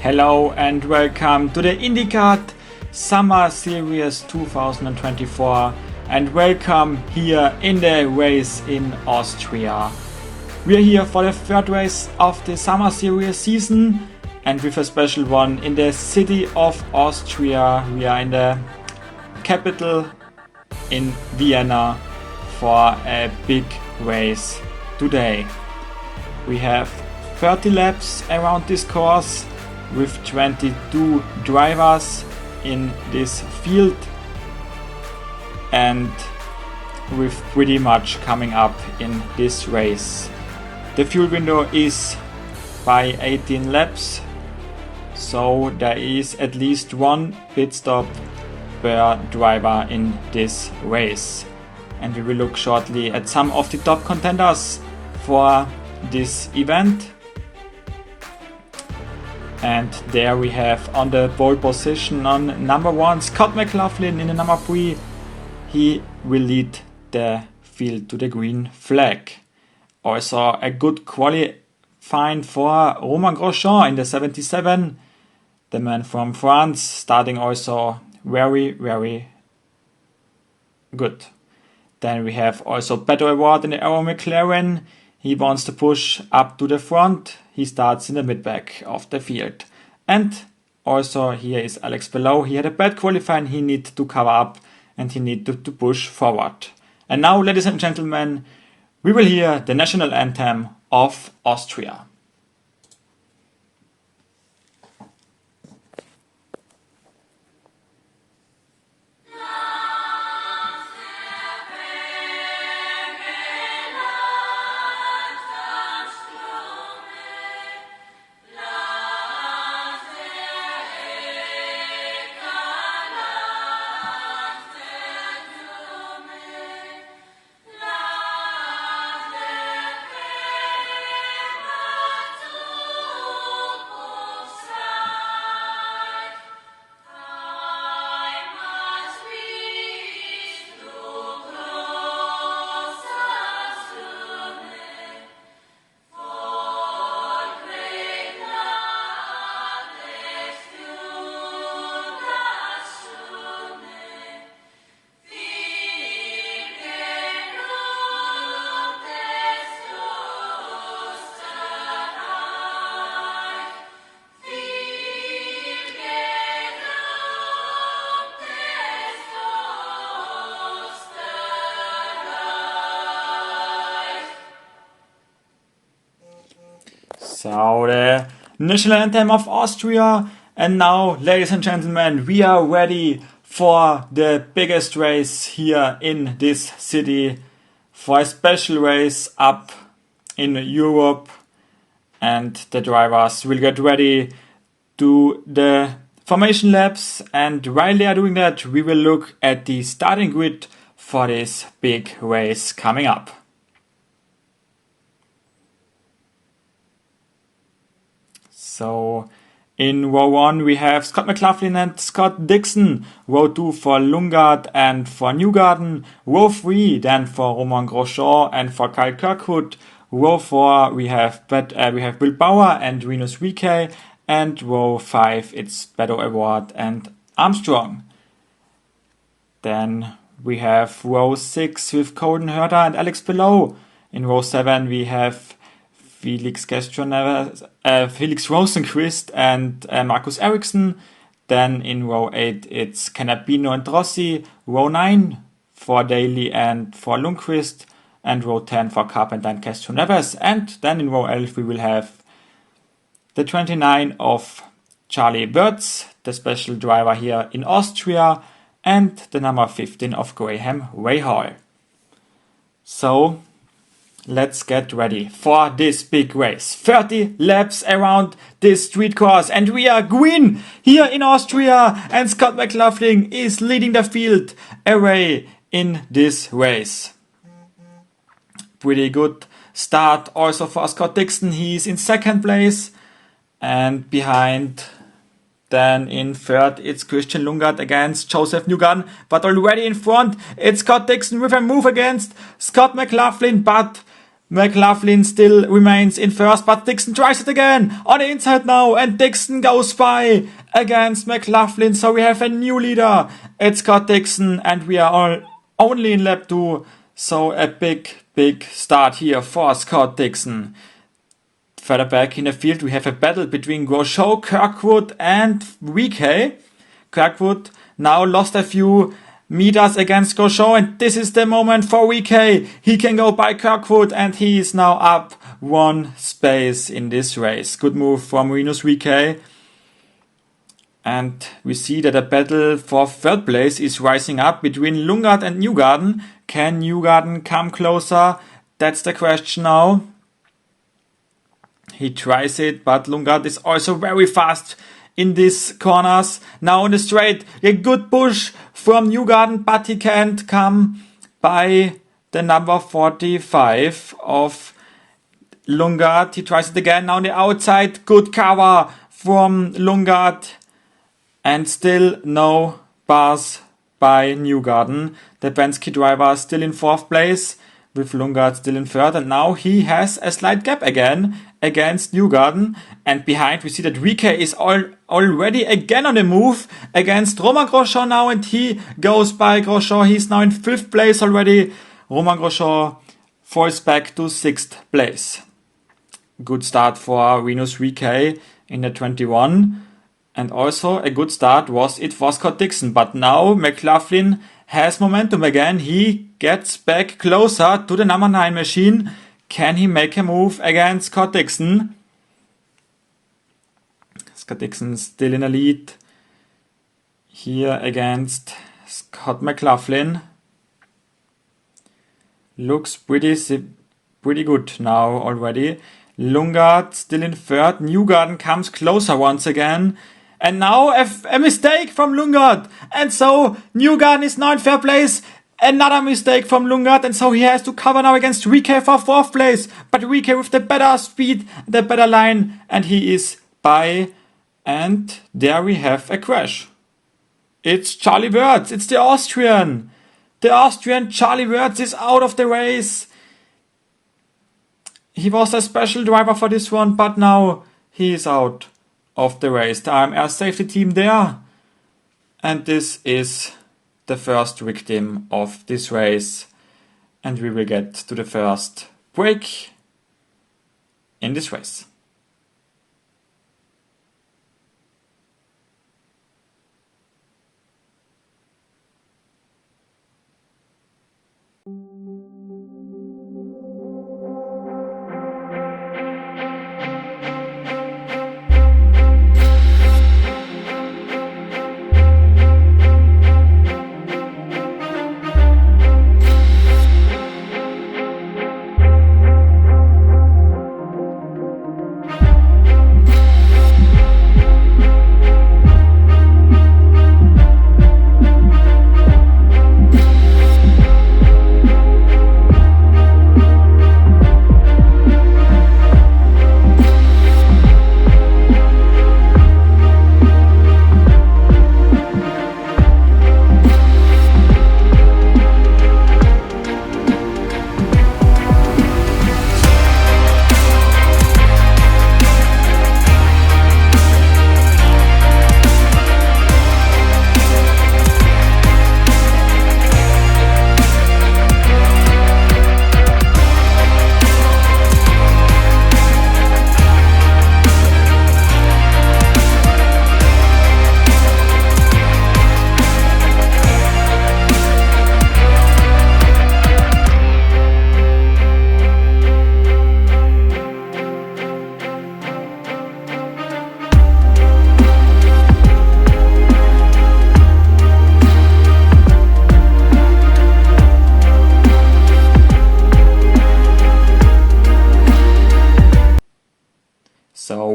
Hello and welcome to the IndyKart Summer Series 2024 and welcome here in the race in Austria. We are here for the third race of the Summer Series season and with a special one in the city of Austria. We are in the capital in Vienna for a big race today. We have 30 laps around this course with 22 drivers in this field and with pretty much coming up in this race. The fuel window is by 18 laps, so there is at least one pit stop per driver in this race. And we will look shortly at some of the top contenders for this event. And there we have on the pole position on number 1 Scott McLaughlin. In the number 3 he will lead the field to the green flag. Also a good qualifying for Romain Grosjean in the 77, the man from France, starting also very good. Then we have also Beto Award in the Aero McLaren. He wants to push up to the front. He starts in the mid-back of the field. And also here is Alex Palou. He had a bad qualifying. He needs to cover up and he needs to push forward. And now, ladies and gentlemen, we will hear the national anthem of Austria. So the national anthem of Austria, and now, ladies and gentlemen, we are ready for the biggest race here in this city, for a special race up in Europe, and the drivers will get ready to the formation laps, and while they are doing that, we will look at the starting grid for this big race coming up. So in row 1 we have Scott McLaughlin and Scott Dixon, row 2 for Lundgaard and for Newgarden, row 3 then for Romain Grosjean and for Kyle Kirkwood, row 4 we have Will Bauer and Rinus VeeKay, and row 5 it's Beto Award and Armstrong. Then we have row 6 with Colton Herta and Alex Palou. In row 7 we have Felix Rosenqvist and Marcus Ericsson. Then in row 8 it's Canapino and Rossi. Row 9 for Daly and for Lundqvist. And row 10 for Carpenter and Castroneves. And then in row 11 we will have the 29 of Charlie Wurz, the special driver here in Austria, and the number 15 of Graham Rahal. So let's get ready for this big race. 30 laps around this street course and we are green here in Austria, and Scott McLaughlin is leading the field away in this race. Pretty good start also for Scott Dixon. He's in second place, and behind then in third it's Christian Lundgaard against Joseph Newgarden, but already in front it's Scott Dixon with a move against Scott McLaughlin, but McLaughlin still remains in first, but Dixon tries it again on the inside now, and Dixon goes by against McLaughlin. So we have a new leader. It's Scott Dixon, and we are all only in lap 2. So a big start here for Scott Dixon. Further back in the field, we have a battle between Grosjean, Kirkwood, and VK. Kirkwood now lost a few meters against Grosjean, and this is the moment for VK. He can go by Kirkwood, and he is now up 1 space in this race. Good move from Rinus VK. And we see that a battle for third place is rising up between Lundgaard and Newgarden. Can Newgarden come closer? That's the question now. He tries it, but Lundgaard is also very fast in these corners. Now on the straight, a good push from Newgarden, but he can't come by the number 45 of Lundgaard. He tries it again. Now on the outside, good cover from Lundgaard. And still no bars by Newgarden. The Penske driver still in 4th place, with Lundgaard still in 3rd. And now he has a slight gap again against Newgarden. And behind we see that VK is already again on the move against Romain Grosjean now. And he goes by Grosjean. He's now in 5th place already. Romain Grosjean falls back to 6th place. Good start for Rinus VK in the 21. And also a good start was it for Scott Dixon. But now McLaughlin has momentum again. He gets back closer to the number 9 machine. Can he make a move against Scott Dixon? Scott Dixon still in the lead here against Scott McLaughlin. Looks pretty good now already. Lundgaard still in 3rd. Newgarden comes closer once again. And now a mistake from Lundgaard. And so Newgarden is now in 3rd place. Another mistake from Lundgaard. And so he has to cover now against VK for 4th place. But VK with the better speed, the better line. And he is by. And there we have a crash. It's Charlie Wurz. It's the Austrian. The Austrian Charlie Wurz is out of the race. He was a special driver for this one, but now he is out of the race. The AMR safety team there. And this is the first victim of this race. And we will get to the first break in this race.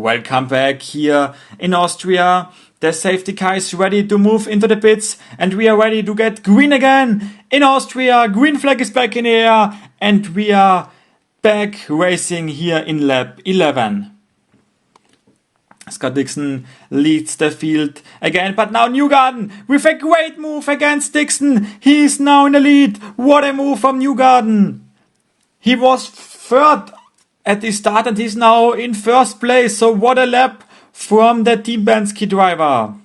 Welcome back here in Austria. The safety car is ready to move into the pits and we are ready to get green again in Austria. Green flag is back in the air and we are back racing here in lap 11. Scott Dixon leads the field again, but now Newgarden with a great move against Dixon. He is now in the lead. What a move from Newgarden. He was third at the start and he's now in first place. So what a lap from the Team Penske driver.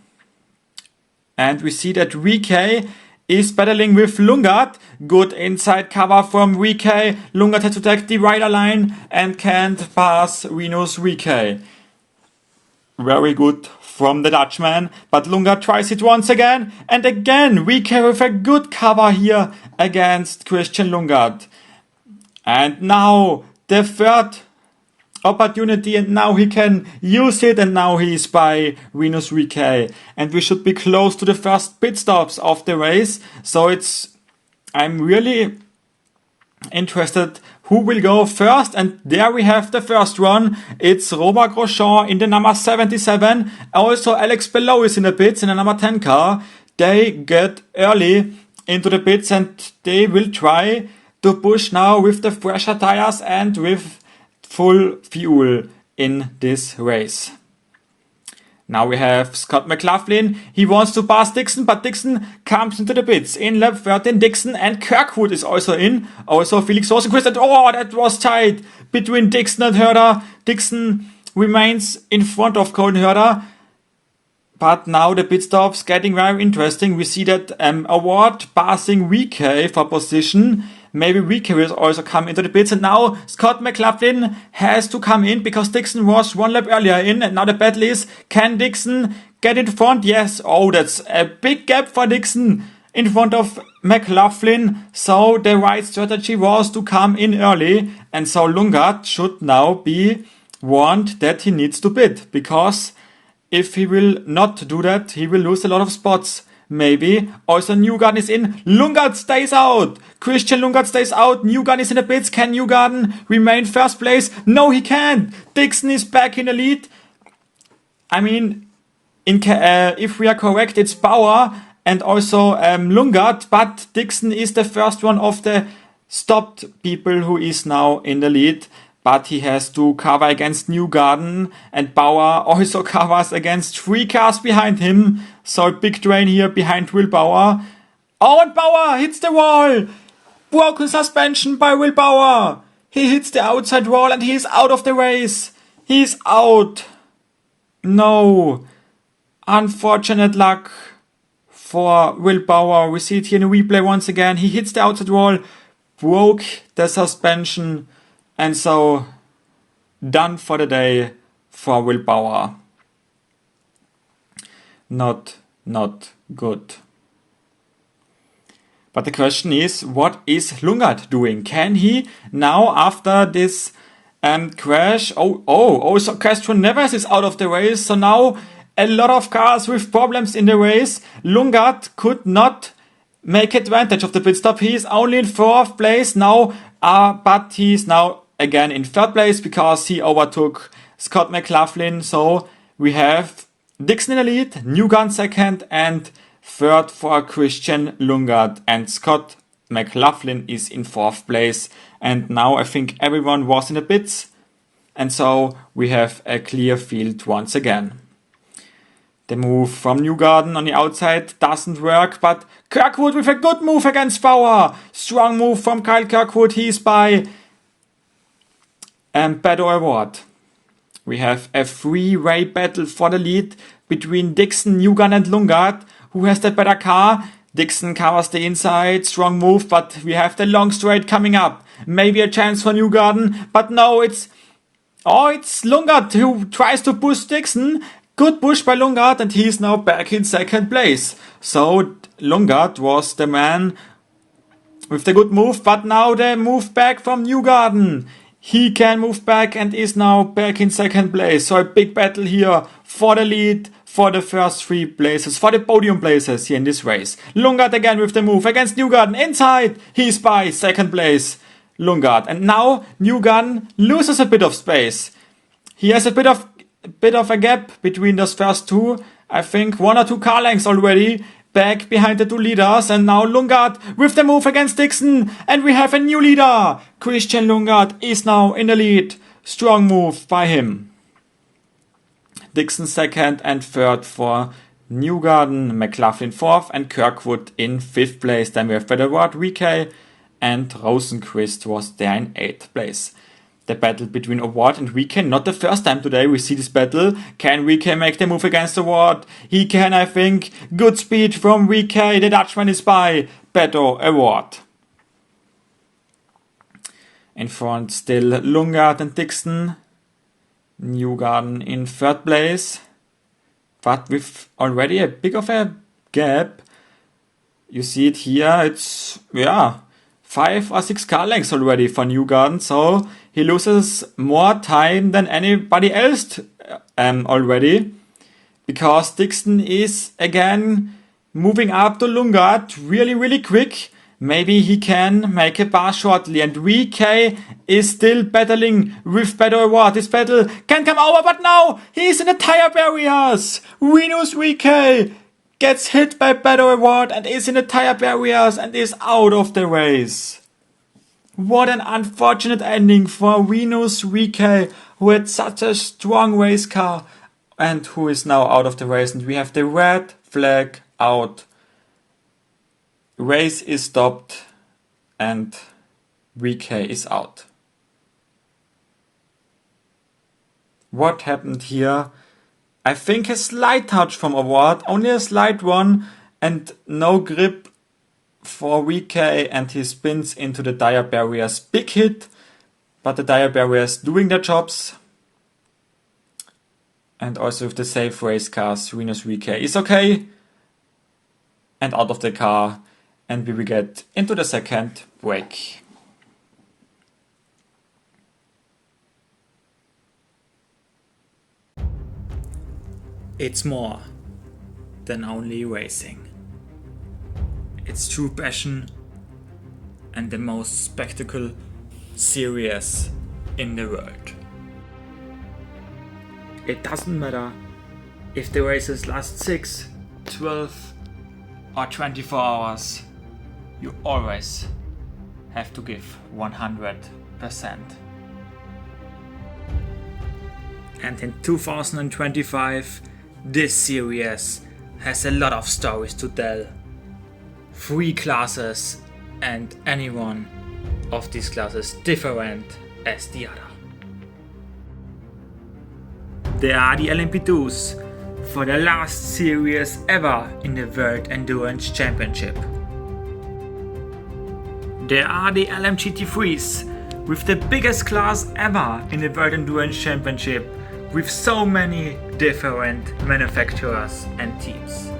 And we see that VK is battling with Lundgaard. Good inside cover from VK. Lundgaard has to take the rider line and can't pass Rinus VK. Very good from the Dutchman, but Lundgaard tries it once again, and again VK with a good cover here against Christian Lundgaard. And now the third opportunity, and now he can use it, and now he is by Rinus VK, and we should be close to the first pit stops of the race. So I'm really interested who will go first, and there we have the first one. It's Romain Grosjean in the number 77. Also Alex Palou is in the pits in the number 10 car. They get early into the pits and they will try to push now with the fresher tires and with full fuel in this race. Now we have Scott McLaughlin. He wants to pass Dixon, but Dixon comes into the pits. In lap 13, Dixon and Kirkwood is also in. Also Felix Rosenqvist. And that was tight between Dixon and Herder. Dixon remains in front of Colin Herder. But now the pit stops getting very interesting. We see that Award passing VK for position. Maybe VK will also come into the pits. And now Scott McLaughlin has to come in because Dixon was one lap earlier in. And now the battle is, can Dixon get in front? Yes. Oh, that's a big gap for Dixon in front of McLaughlin. So the right strategy was to come in early. And so Lundgaard should now be warned that he needs to pit. Because if he will not do that, he will lose a lot of spots. Maybe. Also Newgarden is in. Lundgaard stays out. Christian Lundgaard stays out. Newgarden is in the pits. Can Newgarden remain first place? No, he can't. Dixon is back in the lead. I mean, if we are correct, it's Bauer and also Lundgaard. But Dixon is the first one of the stopped people who is now in the lead. But he has to cover against Newgarden, and Bauer also covers against 3 cars behind him. So big drain here behind Will Bauer. Oh, and Bauer hits the wall! Broken suspension by Will Bauer. He hits the outside wall and he's out of the race. He's out. No. Unfortunate luck for Will Bauer. We see it here in the replay once again. He hits the outside wall, broke the suspension. And so, done for the day for Will Bauer. Not good. But the question is, what is Lundgaard doing? Can he now, after this crash, so Castro Neves is out of the race. So now a lot of cars with problems in the race. Lundgaard could not make advantage of the pit stop. He is only in 4th place now, but he is now again in 3rd place because he overtook Scott McLaughlin. So we have Dixon in the lead, Newgarden 2nd, and 3rd for Christian Lundgaard. And Scott McLaughlin is in 4th place. And now I think everyone was in the pits. And so we have a clear field once again. The move from Newgarden on the outside doesn't work, but Kirkwood with a good move against Bauer. Strong move from Kyle Kirkwood. He's by Beto Award. We have a 3-way battle for the lead between Dixon, Newgarden and Lundgaard. Who has the better car? Dixon covers the inside. Strong move, but we have the long straight coming up. Maybe a chance for Newgarden, but no, it's Lundgaard who tries to push Dixon. Good push by Lundgaard, and he's now back in 2nd place. So Lundgaard was the man with the good move, but now the move back from Newgarden. He can move back and is now back in 2nd place. So a big battle here for the lead, for the first 3 places, for the podium places here in this race. Lundgaard again with the move against Newgarden. Inside, he's by 2nd place, Lundgaard. And now Newgarden loses a bit of space. He has a bit of a gap between those first 2. I think 1 or 2 car lengths already. Back behind the 2 leaders, and now Lundgaard with the move against Dixon, and we have a new leader. Christian Lundgaard is now in the lead. Strong move by him. Dixon 2nd and 3rd for Newgarden, McLaughlin 4th, and Kirkwood in 5th place. Then we have Federer, VK, and Rosenqvist was there in 8th place. the battle between Award and VK. Not the first time today we see this battle. Can VK make the move against Award? He can, I think. Good speed from VK. The Dutchman is by. Beto Award. In front still Lundgaard and Dixon. Newgarden in third place. But with already a big of a gap. You see it here. It's, 5 or 6 car lengths already for Newgarden. So he loses more time than anybody else already. Because Dixon is again moving up to Lundgaard really, really quick. Maybe he can make a pass shortly. And VK is still battling with Beto Award. This battle can come over, but now he's in the tire barriers. Venus VK gets hit by Beto Award and is in the tire barriers and is out of the race. What an unfortunate ending for Venus VK, who had such a strong race car and who is now out of the race. And we have the red flag out. Race is stopped and VK is out. What happened here? I think a slight touch from Award, only a slight one, and no grip for VK, and he spins into the tire barriers. Big hit, but the tire barriers doing their jobs. And also with the safe race cars, Venus VK is okay and out of the car. And we will get into the second break. It's more than only racing. It's true passion and the most spectacle series in the world. It doesn't matter if the races last 6, 12 or 24 hours. You always have to give 100%. And in 2025, this series has a lot of stories to tell. 3 classes and any one of these classes different as the other. There are the LMP2s for the last series ever in the World Endurance Championship. There are the LMGT3s with the biggest class ever in the World Endurance Championship, with so many different manufacturers and teams.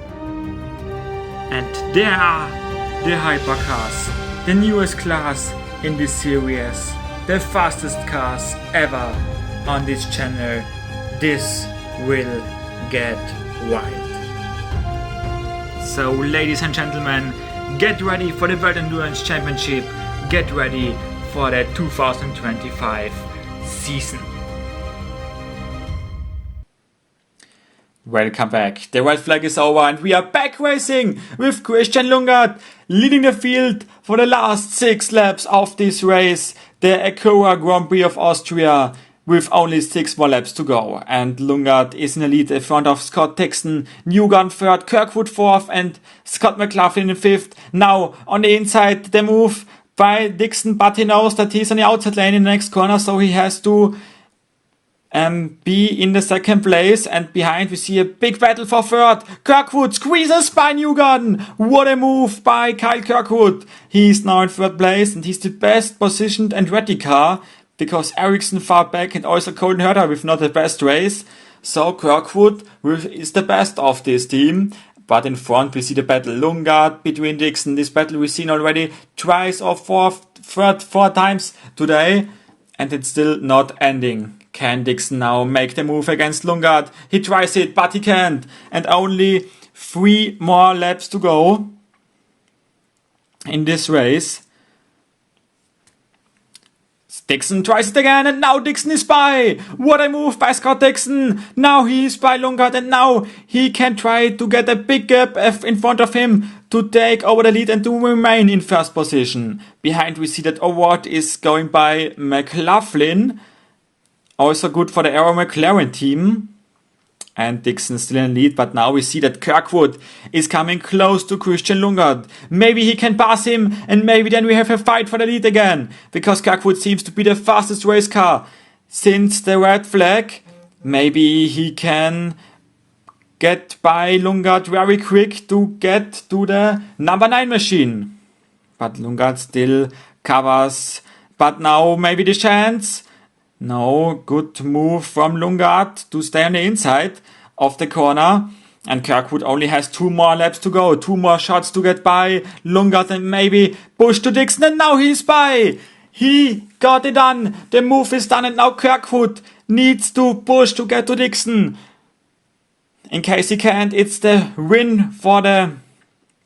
And there are the hypercars, the newest class in this series, the fastest cars ever on this channel. This will get wild. So ladies and gentlemen, get ready for the World Endurance Championship. Get ready for the 2025 season. Welcome back. The red flag is over and we are back racing with Christian Lundgaard leading the field for the last 6 laps of this race. The Acura Grand Prix of Austria with only 6 more laps to go. And Lundgaard is in the lead in front of Scott Dixon, Newgarden 3rd, Kirkwood 4th and Scott McLaughlin in 5th. Now on the inside the move by Dixon, but he knows that he's on the outside lane in the next corner, so he has to be in the 2nd place, and behind we see a big battle for 3rd. Kirkwood squeezes by Newgarden. What a move by Kyle Kirkwood. He's now in 3rd place and he's the best positioned and ready car, because Ericsson far back and also Colton Herter with not the best race. So Kirkwood is the best of this team. But in front we see the battle Lundgaard between Dixon. This battle we've seen already twice or 4 times today. And it's still not ending. Can Dixon now make the move against Lundgaard? He tries it, but he can't. And only 3 more laps to go in this race. Dixon tries it again, and now Dixon is by. What a move by Scott Dixon. Now he is by Lundgaard, and now he can try to get a big gap in front of him to take over the lead and to remain in 1st position. Behind we see that Award is going by McLaughlin. Also good for the Aero McLaren team. And Dixon still in lead, but now we see that Kirkwood is coming close to Christian Lundgaard. Maybe he can pass him, and maybe then we have a fight for the lead again, because Kirkwood seems to be the fastest race car since the red flag. Maybe he can get by Lundgaard very quick to get to the number 9 machine. But Lundgaard still covers, but now maybe the chance. No, good move from Lundgaard to stay on the inside of the corner. And Kirkwood only has 2 more laps to go. 2 more shots to get by Lundgaard and maybe push to Dixon. And now he's by. He got it done. The move is done and now Kirkwood needs to push to get to Dixon. In case he can't, it's the win for the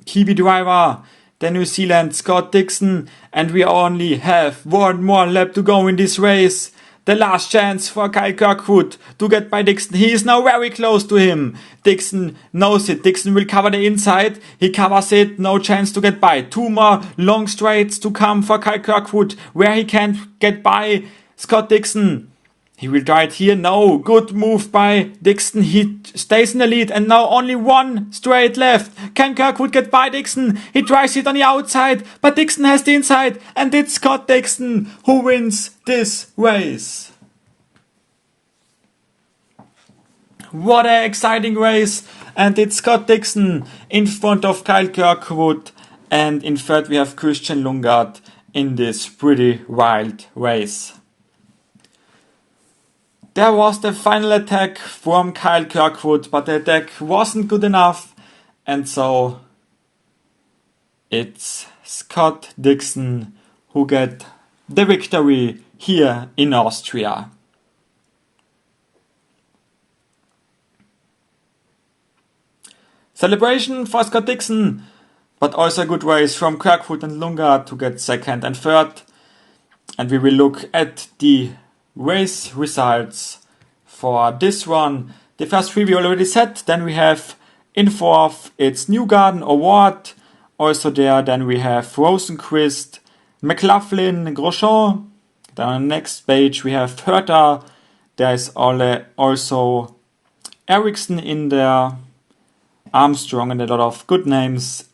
Kiwi driver, the New Zealand Scott Dixon. And we only have 1 more lap to go in this race. The last chance for Kyle Kirkwood to get by Dixon. He is now very close to him. Dixon knows it. Dixon will cover the inside. He covers it. No chance to get by. 2 more long straights to come for Kyle Kirkwood, where he can't get by Scott Dixon. He will try it here. No, good move by Dixon. He stays in the lead and now only 1 straight left. Can Kirkwood get by Dixon? He tries it on the outside, but Dixon has the inside and it's Scott Dixon who wins this race. What an exciting race, and it's Scott Dixon in front of Kyle Kirkwood, and in third we have Christian Lundgaard in this pretty wild race. There was the final attack from Kyle Kirkwood, but the attack wasn't good enough, and so it's Scott Dixon who get the victory here in Austria. Celebration for Scott Dixon, but also a good race from Kirkwood and Lundgaard to get second and third. And we will look at the race results for this one. The first 3 we already said. Then we have in fourth, it's Newgarden Award. Also there, then we have Rosenqvist, McLaughlin, Grosjean. Then on the next page we have Herta. There is also Ericsson in there, Armstrong, and a lot of good names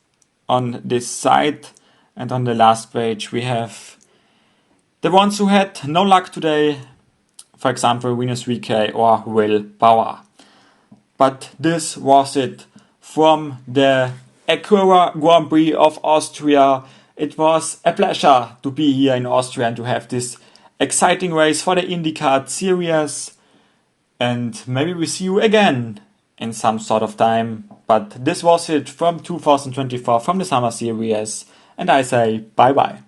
on this side. And on the last page we have the ones who had no luck today, for example Venus VK or Will Power. But this was it from the Acura Grand Prix of Austria. It was a pleasure to be here in Austria and to have this exciting race for the IndyCart series. And maybe we see you again in some sort of time. But this was it from 2024, from the summer series. And I say bye bye.